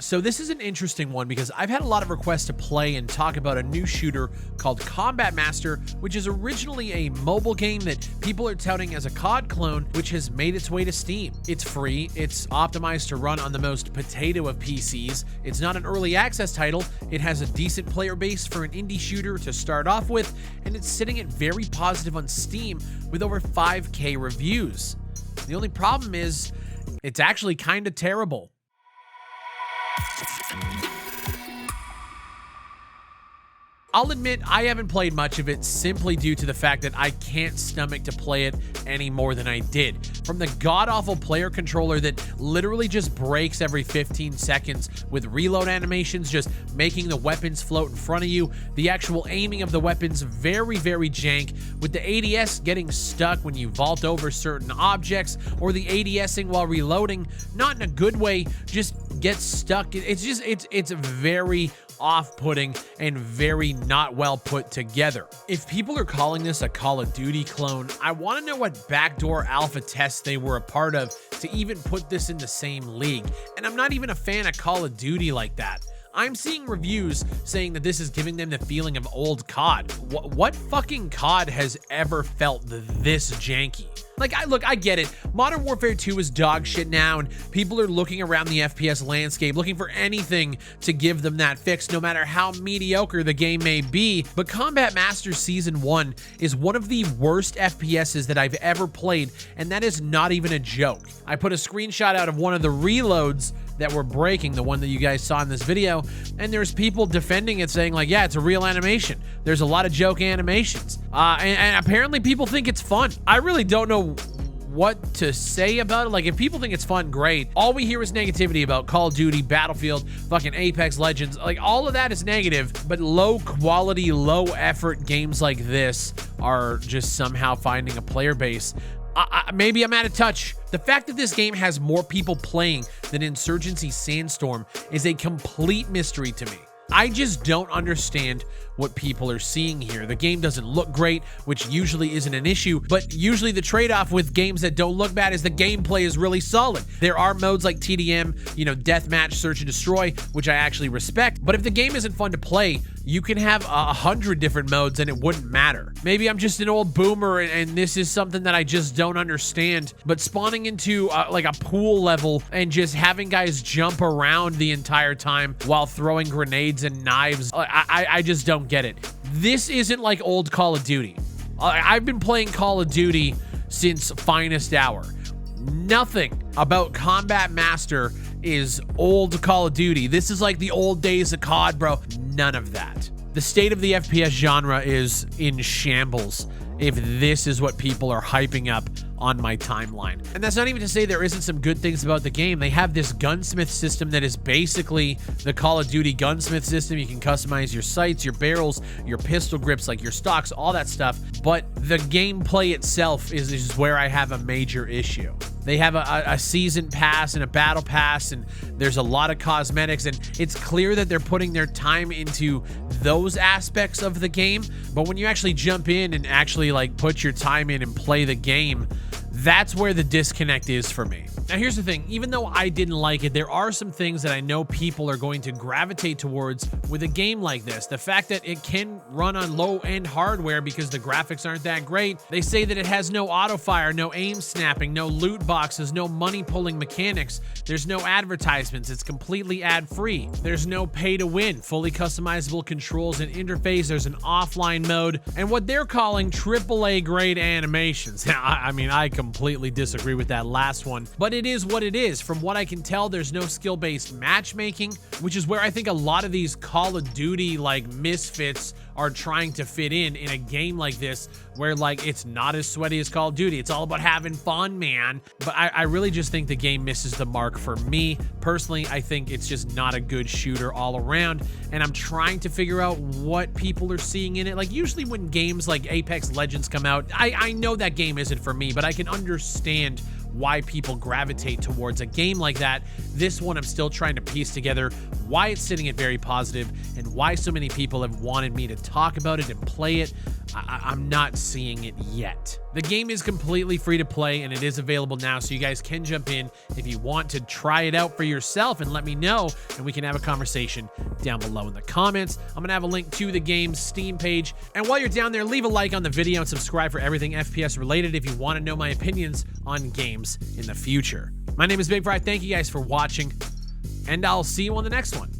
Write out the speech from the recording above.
So this is an interesting one because I've had a lot of requests to play and talk about a new shooter called Combat Master, which is originally a mobile game that people are touting as a COD clone, which has made its way to Steam. It's free, it's optimized to run on the most potato of PCs, it's not an early access title, it has a decent player base for an indie shooter to start off with, and it's sitting at very positive on Steam with over 5K reviews. The only problem is, it's actually kind of terrible. I'll admit I haven't played much of it simply due to the fact that I can't stomach to play it any more than I did. From the god-awful player controller that literally just breaks every 15 seconds with reload animations just making the weapons float in front of you, the actual aiming of the weapons very, very jank, with the ADS getting stuck when you vault over certain objects, or the ADSing while reloading, not in a good way, just gets stuck. It's very off-putting and very not well put together. If people are calling this a Call of Duty clone, I want to know what backdoor alpha tests they were a part of to even put this in the same league. And I'm not even a fan of Call of Duty like that. I'm seeing reviews saying that this is giving them the feeling of old COD. What fucking COD has ever felt this janky? Like, I get it. Modern Warfare 2 is dog shit now, and people are looking around the FPS landscape, looking for anything to give them that fix, no matter how mediocre the game may be. But Combat Master Season 1 is one of the worst FPSs that I've ever played, and that is not even a joke. I put a screenshot out of one of the reloads that were breaking, the one that you guys saw in this video, and there's people defending it saying like, yeah, it's a real animation. There's a lot of joke animations. And apparently people think it's fun. I really don't know what to say about it. Like, if people think it's fun, great. All we hear is negativity about Call of Duty, Battlefield, fucking Apex Legends. Like, all of that is negative, but low quality, low effort games like this are just somehow finding a player base. Maybe I'm out of touch. The fact that this game has more people playing than Insurgency Sandstorm is a complete mystery to me. I just don't understand what people are seeing here. The game doesn't look great, which usually isn't an issue, but usually the trade-off with games that don't look bad is the gameplay is really solid. There are modes like TDM, deathmatch, search and destroy, which I actually respect, but if the game isn't fun to play, you can have 100 different modes and it wouldn't matter. Maybe I'm just an old boomer and this is something that I just don't understand, but spawning into like a pool level and just having guys jump around the entire time while throwing grenades and knives, I just don't get it. This isn't like old Call of Duty. I've been playing Call of Duty since Finest Hour. Nothing about Combat Master is old Call of Duty. This is like the old days of COD, bro. None of that. The state of the FPS genre is in shambles if this is what people are hyping up on my timeline. And that's not even to say there isn't some good things about the game. They have this gunsmith system that is basically the Call of Duty gunsmith system. You can customize your sights, your barrels, your pistol grips, like your stocks, all that stuff. But the gameplay itself is where I have a major issue. They have a season pass and a battle pass, and there's a lot of cosmetics, and it's clear that they're putting their time into those aspects of the game. But when you actually jump in and actually like put your time in and play the game, that's where the disconnect is for me. Now, here's the thing. Even though I didn't like it, there are some things that I know people are going to gravitate towards with a game like this. The fact that it can run on low-end hardware because the graphics aren't that great. They say that it has no auto-fire, no aim snapping, no loot boxes, no money-pulling mechanics. There's no advertisements. It's completely ad-free. There's no pay-to-win, fully customizable controls and interface. There's an offline mode, and what they're calling AAA grade animations. I mean, I completely disagree with that last one, but it is what it is. From what I can tell, there's no skill-based matchmaking, which is where I think a lot of these Call of Duty like misfits are trying to fit in a game like this, where like it's not as sweaty as Call of Duty. It's all about having fun, man. But I really just think the game misses the mark for me. Personally, I think it's just not a good shooter all around, and I'm trying to figure out what people are seeing in it. Like, usually when games like Apex Legends come out, I know that game isn't for me, but I can understand why people gravitate towards a game like that. This one, I'm still trying to piece together why it's sitting at very positive and why so many people have wanted me to talk about it and play it. I'm not seeing it yet. The game is completely free to play and it is available now, so you guys can jump in if you want to try it out for yourself and let me know, and we can have a conversation down below in the comments. I'm gonna have a link to the game's Steam page, and while you're down there, leave a like on the video and subscribe for everything FPS related if you want to know my opinions on games in the future. My name is BigFry. Thank you guys for watching, and I'll see you on the next one.